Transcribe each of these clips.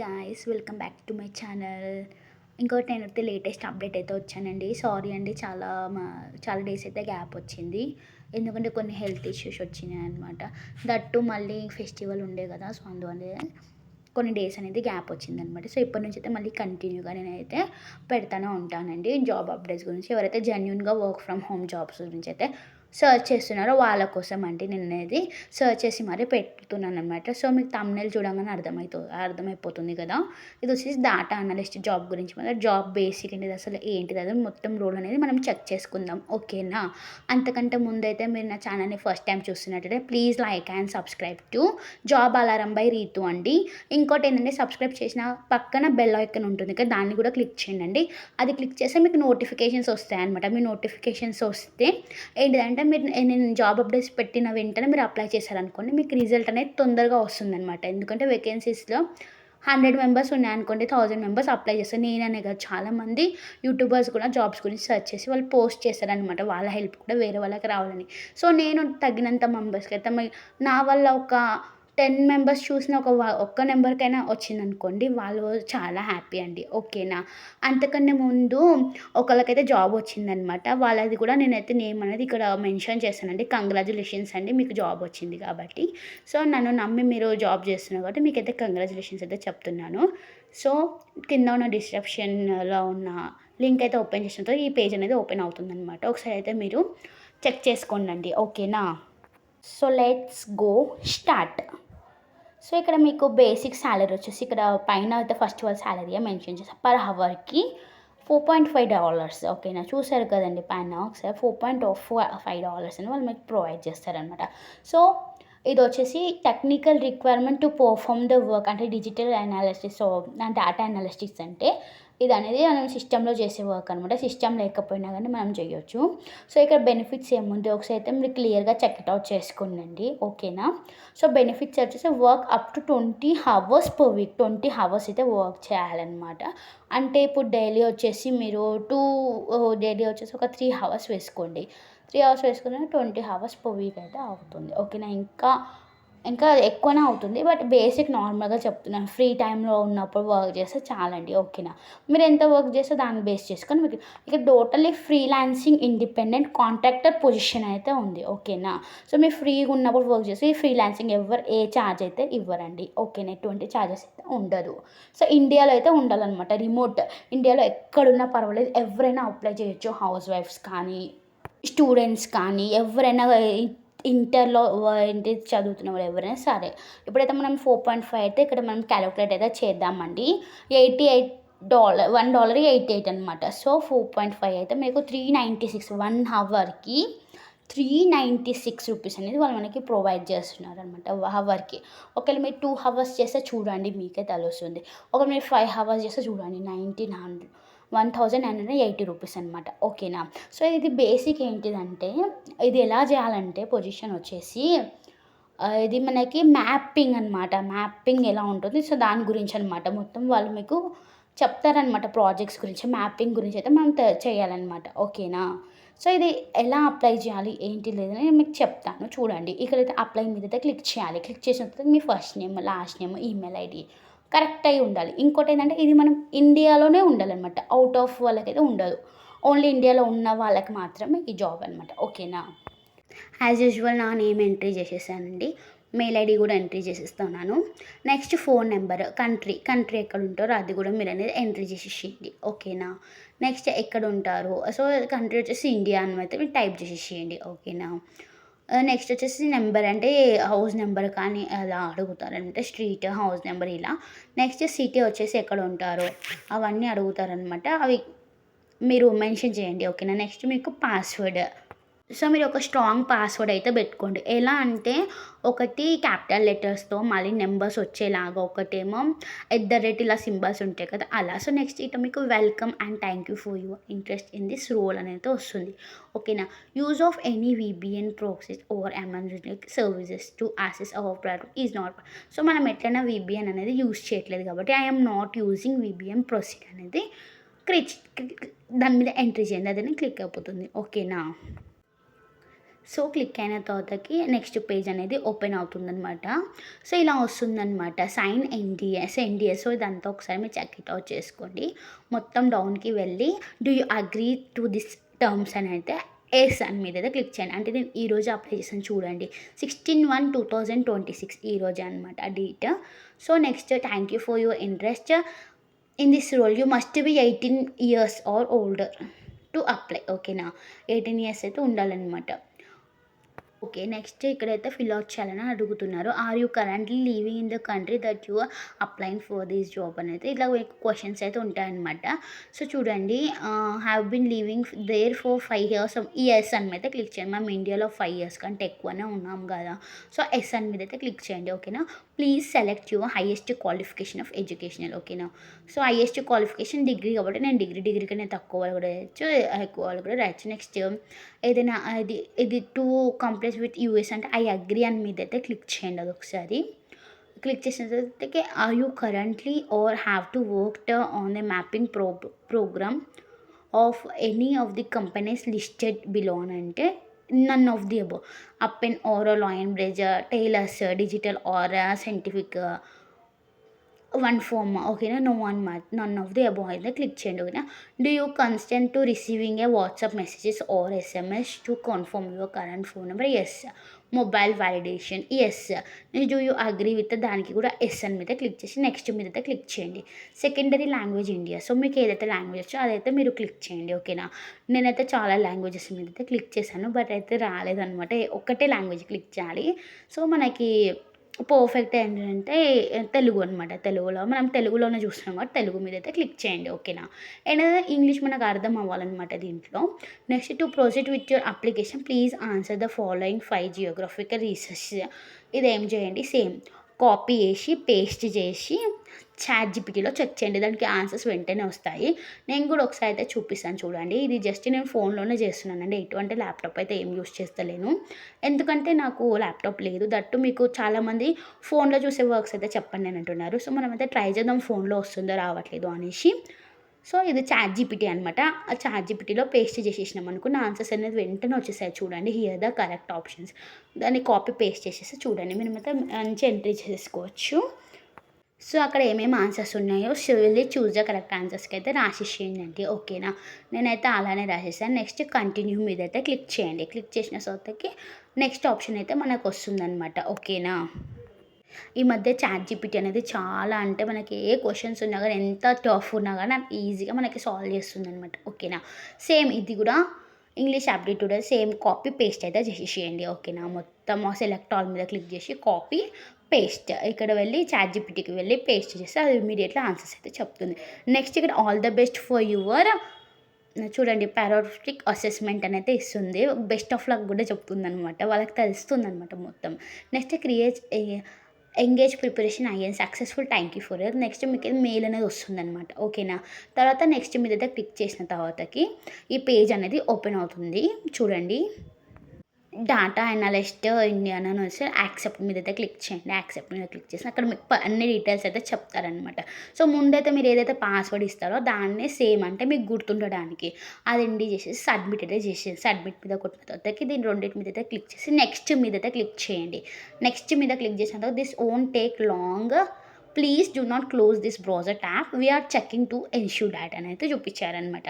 Guys, welcome back to my channel. ఇంకోటి నేనైతే latest update అయితే వచ్చానండి. సారీ అండి, చాలా డేస్ అయితే గ్యాప్ వచ్చింది. ఎందుకంటే కొన్ని హెల్త్ ఇష్యూస్ వచ్చినాయి అనమాట. దట్టు మళ్ళీ ఫెస్టివల్ ఉండే కదా, సో అందువల్ల కొన్ని డేస్ అనేది గ్యాప్ వచ్చిందనమాట. సో ఇప్పటి నుంచి అయితే మళ్ళీ కంటిన్యూగా నేనైతే పెడతానే ఉంటానండి జాబ్ అప్డేట్స్ గురించి. ఎవరైతే జెన్యూన్గా వర్క్ ఫ్రమ్ హోమ్ జాబ్స్ గురించి అయితే సర్చ్ చేస్తున్నారో వాళ్ళ కోసం అండి నేను అనేది సర్చ్ చేసి మరీ పెడుతున్నాను అనమాట. సో మీకు థంబ్‌నెయిల్ చూడంగానే అర్థమైపోతుంది కదా. ఇది వచ్చేసి డేటా అనలిస్ట్ జాబ్ గురించి, మన జాబ్ బేసిక్ అనేది అసలు ఏంటిది అది మొత్తం రోల్ అనేది మనం చెక్ చేసుకుందాం, ఓకేనా. అంతకంటే ముందైతే మీరు నా ఛానల్ని ఫస్ట్ టైం చూస్తున్నట్టయితే please like and subscribe to job alarm by Ritu అండి. ఇంకోటి ఏంటంటే సబ్స్క్రైబ్ చేసిన పక్కన బెల్ ఐకాన్ ఉంటుంది కదా, దాన్ని కూడా క్లిక్ చేయండి. అది క్లిక్ చేస్తే మీకు నోటిఫికేషన్స్ వస్తాయన్నమాట. మీ నోటిఫికేషన్స్ వస్తే ఏంటిదంటే మీరు నేను జాబ్ అప్డేట్స్ పెట్టిన వెంటనే మీరు అప్లై చేశారనుకోండి, మీకు రిజల్ట్ అనేది తొందరగా వస్తుందన్నమాట. ఎందుకంటే వేకెన్సీస్లో 100 మెంబర్స్ ఉన్నాయనుకోండి, 1000 మెంబర్స్ అప్లై చేస్తారు. నేననే కాదు, చాలామంది యూట్యూబర్స్ కూడా జాబ్స్ గురించి సెర్చ్ చేసి వాళ్ళు పోస్ట్ చేస్తారనమాట. వాళ్ళ హెల్ప్ కూడా వేరే వాళ్ళకి రావాలని. సో నేను తగినంత మెంబర్స్కి అయితే నా వల్ల ఒక 10 మెంబర్స్ చూసిన ఒక్క నెంబర్కైనా వచ్చిందనుకోండి, వాళ్ళు చాలా హ్యాపీ అండి, ఓకేనా. అంతకన్నా ముందు ఒకళ్ళకైతే జాబ్ వచ్చిందనమాట. వాళ్ళది కూడా నేనైతే నేమ్ అనేది ఇక్కడ మెన్షన్ చేస్తానండి. కంగ్రాచ్యులేషన్స్ అండి, మీకు జాబ్ వచ్చింది కాబట్టి. సో నన్ను నమ్మి మీరు జాబ్ చేస్తున్నారు కాబట్టి మీకైతే కంగ్రాచ్యులేషన్స్ అయితే చెప్తున్నాను. సో కింద ఉన్న డిస్క్రిప్షన్లో ఉన్న లింక్ అయితే ఓపెన్ చేసిన తర్వాత ఈ పేజ్ అనేది ఓపెన్ అవుతుందన్నమాట. ఒకసారి అయితే మీరు చెక్ చేసుకోండి, ఓకేనా. So let's go start. So ఇక్కడ మీకు బేసిక్ శాలరీ వచ్చేసి ఇక్కడ పైన అయితే ఫస్ట్ వాళ్ళ శాలరీ మెన్షన్ చేస్తారు. పర్ అవర్కి $4.5, ఓకేనా. చూసారు కదండి పైన ఒకసారి $4.5 అని వాళ్ళు మీకు ప్రొవైడ్ చేస్తారనమాట. సో ఇది వచ్చేసి technical requirement to perform the work, అంటే డిజిటల్ అనాలిసిస్, సో డేటా అనాలిస్టిక్స్ అంటే ఇది అనేది మనం సిస్టంలో చేసే వర్క్ అనమాట. సిస్టమ్ లేకపోయినా కానీ మనం చేయొచ్చు. సో ఇక్కడ బెనిఫిట్స్ ఏముంది ఒకసారి అయితే మీరు క్లియర్గా చెక్ ఇట్ అవుట్ చేసుకోండి, ఓకేనా. సో బెనిఫిట్స్ వచ్చేసి work up to 20 hours per week, 20 hours అయితే వర్క్ చేయాలన్నమాట. అంటే ఇప్పుడు డైలీ వచ్చేసి మీరు డైలీ వచ్చేసి ఒక 3 hours వేసుకోండి. 3 hours వేసుకుని 20 hours per week అయితే అవుతుంది, ఓకేనా. ఇంకా ఎక్కువనే అవుతుంది, బట్ బేసిక్ నార్మల్గా చెప్తున్నాను. ఫ్రీ టైంలో ఉన్నప్పుడు వర్క్ చేస్తే చాలండి, ఓకేనా. మీరు ఎంత వర్క్ చేస్తే దాన్ని బేస్ చేసుకొని మీకు ఇక totally freelancing independent contractor position అయితే ఉంది, ఓకేనా. సో మీరు ఫ్రీగా ఉన్నప్పుడు వర్క్ చేసి ఫ్రీలాన్సింగ్ ఏ ఛార్జ్ అయితే ఇవ్వరండి, ఓకేనా. ఎటువంటి ఛార్జెస్ అయితే ఉండదు. సో ఇండియాలో అయితే ఉండాలన్నమాట, రిమోట్. ఇండియాలో ఎక్కడున్నా పర్వాలేదు, ఎవరైనా అప్లై చేయొచ్చు. హౌస్ వైఫ్స్ కానీ, స్టూడెంట్స్ కానీ, ఎవరైనా ఇంటర్లో ఏంటి చదువుతున్న వాళ్ళు ఎవరైనా సరే. ఇప్పుడైతే మనం 4.5 అయితే ఇక్కడ మనం క్యాలిక్యులేట్ అయితే చేద్దామండి. $1.88 అనమాట. సో 4.5 అయితే మీకు 396, 1 అవర్కి 396 రూపీస్ అనేది వాళ్ళు మనకి ప్రొవైడ్ చేస్తున్నారు అనమాట అవర్కి. ఒకవేళ మీరు 2 hours చేస్తే చూడండి మీకే తెలుస్తుంది. ఒకవేళ మీరు 5 hours చేస్తే చూడండి 1980 రూపీస్ అనమాట, ఓకేనా. సో ఇది బేసిక్ ఏంటిదంటే, ఇది ఎలా చేయాలంటే పొజిషన్ వచ్చేసి ఇది మనకి మ్యాపింగ్ అనమాట. మ్యాపింగ్ ఎలా ఉంటుంది, సో దాని గురించి అనమాట. మొత్తం వాళ్ళు మీకు చెప్తారనమాట ప్రాజెక్ట్స్ గురించి. మ్యాపింగ్ గురించి అయితే మనం చేయాలన్నమాట, ఓకేనా. సో ఇది ఎలా అప్లై చేయాలి ఏంటి లేదని నేను మీకు చెప్తాను, చూడండి. ఇక్కడైతే అప్లై మీద అయితే క్లిక్ చేయాలి. క్లిక్ చేసిన తర్వాత మీ first name, last name, email ID correct అయి ఉండాలి. ఇంకోటి ఏంటంటే ఇది మనం ఇండియాలోనే ఉండాలన్నమాట. అవుట్ ఆఫ్ వాళ్ళకైతే ఉండదు. ఓన్లీ ఇండియాలో ఉన్న వాళ్ళకి మాత్రమే ఈ జాబ్ అనమాట, ఓకేనా. యాజ్ యూజువల్ నా నేమ్ ఎంట్రీ చేసేసానండి. మెయిల్ ఐడి కూడా ఎంట్రీ చేసేస్తున్నాను. నెక్స్ట్ ఫోన్ నెంబర్, కంట్రీ ఎక్కడ ఉంటారో అది కూడా మీరు అనేది ఎంట్రీ చేసేసేయండి, ఓకేనా. నెక్స్ట్ ఎక్కడ ఉంటారు, సో కంట్రీ వచ్చేసి ఇండియా అని అయితే మీరు టైప్ చేసేసేయండి, ఓకేనా. నెక్స్ట్ వచ్చేసి నెంబర్, అంటే హౌస్ నెంబర్ కానీ అలా అడుగుతారనమాట. స్ట్రీట్, హౌస్ నెంబర్ ఇలా. నెక్స్ట్ సిటీ వచ్చేసి ఎక్కడ ఉంటారో అవన్నీ అడుగుతారనమాట. అవి మీరు మెన్షన్ చేయండి, ఓకేనా. నెక్స్ట్ మీకు పాస్వర్డ్. సో మీరు ఒక స్ట్రాంగ్ పాస్వర్డ్ అయితే పెట్టుకోండి. ఎలా అంటే ఒకటి క్యాపిటల్ లెటర్స్తో మళ్ళీ నెంబర్స్ వచ్చేలాగా, ఒకటేమో ఇలా సింబల్స్ ఉంటాయి కదా అలా. సో నెక్స్ట్ ఇటు మీకు welcome and thank you for your interest in this role అనేది వస్తుంది, ఓకేనా. Use of any VPN proxies over Amazon services to access our product is not. So మనం ఎట్లయినా VPN అనేది యూజ్ చేయట్లేదు కాబట్టి I'm not using VPN proceed అనేది దాని మీద ఎంట్రీ చేయండి, అదే క్లిక్ అయిపోతుంది, ఓకేనా. సో క్లిక్ అయిన తర్వాతకి నెక్స్ట్ పేజ్ అనేది ఓపెన్ అవుతుందనమాట. సో ఇలా వస్తుందనమాట. Sign NDS. సో ఇదంతా ఒకసారి మీరు చెక్ ఇట్ అవుట్ చేసుకోండి. మొత్తం డౌన్‌కి వెళ్ళి do you agree to this terms అని అయితే ఎస్ అని మీదైతే క్లిక్ చేయండి. అంటే నేను ఈరోజు అప్లై చేశాను చూడండి. 16/1/2026 ఈరోజే అనమాట date. So next thank you for your interest in this role. You must be 18 years or older to apply. ఓకేనా? 18 ఇయర్స్ అయితే ఉండాలనమాట. ఓకే. నెక్స్ట్ ఇక్కడైతే ఫిల్ ఔట్ చేయాలని అడుగుతున్నారు. Are you currently living in the country that you are applying for this job అనైతే ఇట్లా మీకు questions అయితే ఉంటాయన్నమాట. సో చూడండి have been living there for 5 years. Yes అని మీద క్లిక్ చేయండి. మనం ఇండియాలో 5 ఇయర్స్ కంటే ఎక్కువనే ఉన్నాం కదా! సో యెస్ అని మీద అయితే క్లిక్ చేయండి. ఓకేనా? Please select your highest qualification of educational. ఓకేనా? సో హైయెస్ట్ క్వాలిఫికేషన్ డిగ్రీ కాబట్టి నేను డిగ్రీ కన్నా తక్కువ వాళ్ళు కూడా రాయొచ్చు, ఎక్కువ వాళ్ళు కూడా రాయొచ్చు. నెక్స్ట్ ఏదైనా ఇది టూ కంప్లీట్ విత్ యూఎస్ అంటే ఐ అగ్రీ అని మీదైతే క్లిక్ చేయండి. అదొకసారి క్లిక్ చేసిన తర్వాతకి are you currently or have to worked on the mapping program of any of the companies listed below అని అంటే none of the above. Appen or Lionbridge, tailors, digital or scientific one form. ఓకేనా? No one match none of the above అయితే click చేయండి. ఓకేనా? Do you consent to receiving A WhatsApp messages or SMS to confirm your current phone number. Yes. Mobile validation. Yes. Do you agree with దానికి కూడా yes అని మీద click చేసి next మీద అయితే క్లిక్ చేయండి. Secondary language India. సో మీకు ఏదైతే లాంగ్వేజ్ వచ్చో అదైతే మీరు క్లిక్ చేయండి. ఓకేనా? నేనైతే చాలా లాంగ్వేజెస్ మీద అయితే క్లిక్ చేశాను. బట్ అయితే రాలేదనమాట. ఒక్కటే లాంగ్వేజ్ క్లిక్ చేయాలి. సో మనకి పర్ఫెక్ట్ ఏంటంటే తెలుగు అనమాట. తెలుగులోనే చూస్తున్నాం కాబట్టి తెలుగు మీద అయితే క్లిక్ చేయండి. ఓకేనా? అండ్ ఇంగ్లీష్ మనకు అర్థం అవ్వాలనమాట దీంట్లో. Next to proceed with your application please answer the following 5 geographical research. ఇదేం చేయండి సేమ్ కాపీ చేసి పేస్ట్ చేసి చాట్‌జీపీటీలో చెక్ చేయండి. దానికి ఆన్సర్స్ వెంటనే వస్తాయి. నేను కూడా ఒకసారి అయితే చూపిస్తాను చూడండి. ఇది జస్ట్ నేను ఫోన్‌లోనే చేస్తున్నానండి. ఎటువంటి ల్యాప్‌టాప్ అయితే ఏం యూజ్ చేస్తలేను. ఎందుకంటే నాకు ల్యాప్‌టాప్ లేదు. దట్టు మీకు చాలామంది ఫోన్‌లో చూసే వర్క్స్ అయితే చెప్పండి అని అంటున్నారు. సో మనమైతే ట్రై చేద్దాం ఫోన్‌లో వస్తుందో రావట్లేదో అనేసి. సో ఇది చాట్‌జీపీటీ అనమాట. ఆ చాట్‌జీపీటీలో పేస్ట్ చేసేసినామనుకో నా ఆన్సర్స్ అనేది వెంటనే వచ్చేసాయి చూడండి. Here the correct options. దాన్ని కాపీ పేస్ట్ చేసేసి చూడండి. మనమైతే మంచిగా ఎంట్రీ చేసుకోవచ్చు. సో అక్కడ ఏమేమి ఆన్సర్స్ ఉన్నాయో వెళ్ళి చూస్ ద కరెక్ట్ ఆన్సర్స్కి అయితే రాసేసేయండి. ఓకేనా? నేనైతే అలానే రాసేసాను. నెక్స్ట్ కంటిన్యూ మీద అయితే క్లిక్ చేయండి. క్లిక్ చేసిన తర్వాతకి నెక్స్ట్ ఆప్షన్ అయితే మనకు వస్తుందనమాట. ఓకేనా? ఈ మధ్య చాట్‌జీపీటీ అనేది చాలా అంటే మనకి ఏ క్వెషన్స్ ఉన్నా గానీ ఎంత టఫ్ ఉన్నా గానీ అది ఈజీగా మనకి సాల్వ్ చేస్తుందనమాట. ఓకేనా? సేమ్ ఇది కూడా English aptitude same copy paste అయితే చేసేసేయండి. ఓకేనా? మొత్తం సెలెక్ట్ ఆల్ మీద క్లిక్ చేసి కాపీ పేస్ట్ ఇక్కడ వెళ్ళి చాట్‌జీపీటీకి వెళ్ళి పేస్ట్ చేస్తే అది ఇమ్మీడియేట్‌లీ ఆన్సర్స్ అయితే చెప్తుంది. నెక్స్ట్ ఇక్కడ all the best for your చూడండి పారామెట్రిక్ అసెస్మెంట్ అని అయితే ఇస్తుంది. బెస్ట్ ఆఫ్ లక్ కూడా చెప్తుందనమాట. వాళ్ళకి తెలుస్తుందనమాట మొత్తం. నెక్స్ట్ క్రియేట్ ఎంగేజ్ ప్రిపరేషన్ అయ్యాను successful thank you for year. Next మీకు మెయిల్ అనేది వస్తుందనమాట. ఓకేనా? తర్వాత నెక్స్ట్ మీదైతే క్లిక్ చేసిన తర్వాతకి ఈ పేజ్ అనేది ఓపెన్ అవుతుంది. చూడండి. డాటా అనలిస్ట్ ఇండియా అని వస్తే యాక్సెప్ట్ మీద అయితే క్లిక్ చేయండి. యాక్సెప్ట్ మీద క్లిక్ చేసి అక్కడ మీకు అన్ని డీటెయిల్స్ అయితే చెప్తారనమాట. సో ముందైతే మీరు ఏదైతే పాస్వర్డ్ ఇస్తారో దాన్నే సేమ్ అంటే మీకు గుర్తుండడానికి అది ఎండి చేసేసి సబ్మిట్ అయితే చేసేసి సబ్మిట్ మీద కొట్టిన తర్వాతకి దీని రెండింటి మీద అయితే క్లిక్ చేసి నెక్స్ట్ మీద అయితే క్లిక్ చేయండి. నెక్స్ట్ మీద క్లిక్ చేసిన తర్వాత this won't take long, please do not close this browser tab, we're checking to ensure that అని అయితే చూపించారనమాట.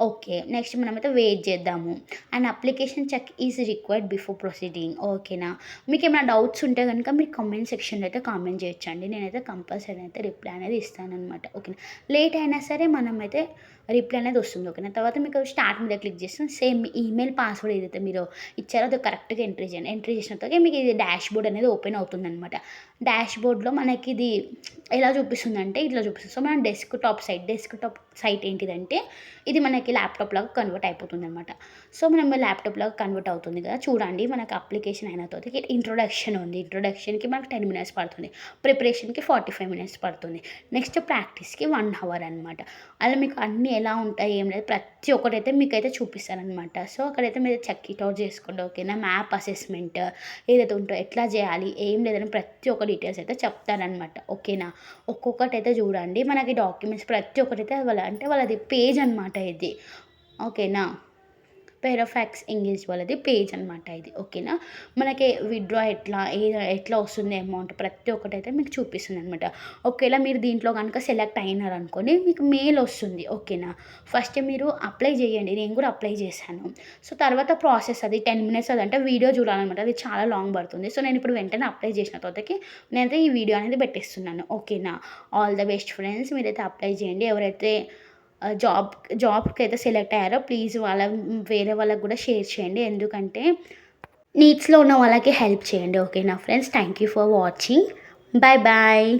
ఓకే. నెక్స్ట్ మనమైతే వెయిట్ చేద్దాము. And application check is required before proceeding. ఓకేనా? మీకు ఏమైనా డౌట్స్ ఉంటే కనుక మీరు కామెంట్ సెక్షన్లో అయితే కామెంట్ చేయొచ్చండి. నేనైతే కంపల్సరీ అయితే రిప్లై అనేది ఇస్తానఅనమాట. ఓకేనా? లేట్ అయినా సరే మనమైతే రిప్లై అనేది వస్తుంది. ఓకేనా? తర్వాత మీకు స్టార్ట్ మీద క్లిక్ చేస్తే సేమ్ ఈమెయిల్ పాస్వర్డ్ ఏదైతే మీరు ఇచ్చారో అది కరెక్ట్గా ఎంట్రీ చేయండి. ఎంట్రీ చేసిన తర్వాత మీకు ఇది డాష్ బోర్డ్ అనేది ఓపెన్ అవుతుందనమాట. డాష్ బోర్డ్లో మనకి ఇది ఎలా చూపిస్తుందంటే ఇట్లా చూపిస్తుంది. సో మనం డెస్క్‌టాప్ సైట్ ఏంటిదంటే ఇది మనకి ల్యాప్‌టాప్ లాగా కన్వర్ట్ అయిపోతుందనమాట. సో మనం ల్యాప్‌టాప్ లాగా కన్వర్ట్ అవుతుంది కదా! చూడండి మనకు అప్లికేషన్ అయిన తర్వాత ఇంట్రొడక్షన్ ఉంది. ఇంట్రొడక్షన్‌కి మనకు 10 మినిట్స్ పడుతుంది. ప్రిపరేషన్‌కి 45 మినిట్స్ పడుతుంది. నెక్స్ట్ ప్రాక్టీస్‌కి 1 అవర్ అనమాట. అలా మీకు అన్నీ ఎలా ఉంటాయి ఏం లేదు ప్రతి ఒక్కటైతే మీకైతే చూపిస్తారనమాట. సో అక్కడైతే మీరు చెక్ ఇట్ అవుట్ చేసుకోండి. ఓకేనా? మ్యాప్ అసెస్మెంట్ ఏదైతే ఉంటో ఎట్లా చేయాలి ఏం లేదని ప్రతి ఒక్క డీటెయిల్స్ అయితే చెప్తారనమాట. ఓకేనా? ఒక్కొక్కటైతే చూడండి మనకి డాక్యుమెంట్స్ ప్రతి ఒక్కటైతే వాళ్ళది పేజ్ అనమాట ఇది. ఓకేనా? పెరోఫాక్స్ ఎంగేజ్ వాళ్ళది పేజ్ అనమాట ఇది. ఓకేనా. మనకి విత్‌డ్రా ఎట్లా వస్తుంది అమౌంట్ ప్రతి ఒక్కటైతే మీకు చూపిస్తుందనమాట. ఒకవేళ మీరు దీంట్లో గనుక సెలెక్ట్ అయినారనుకోండి మీకు మెయిల్ వస్తుంది. ఓకేనా. ఫస్ట్ మీరు అప్లై చేయండి. నేను కూడా అప్లై చేశాను. సో, తర్వాత ప్రాసెస్ అది 10 మినిట్స్ అదంటే వీడియో చూడాలనమాట. అది చాలా లాంగ్ పడుతుంది. సో, నేనిప్పుడు వెంటనే అప్లై చేసిన తర్వాతకి నేనైతే ఈ వీడియో అనేది పెట్టేస్తున్నాను. ఓకేనా. All the best friends. మీరైతే అప్లై చేయండి. ఎవరైతే జాబ్‌కైతే సెలెక్ట్ అయ్యారో ప్లీజ్ వేరే వాళ్ళకి కూడా షేర్ చేయండి. ఎందుకంటే నీడ్స్‌లో ఉన్న వాళ్ళకి హెల్ప్ చేయండి. ఓకేనా friends. Thank you for watching. Bye bye.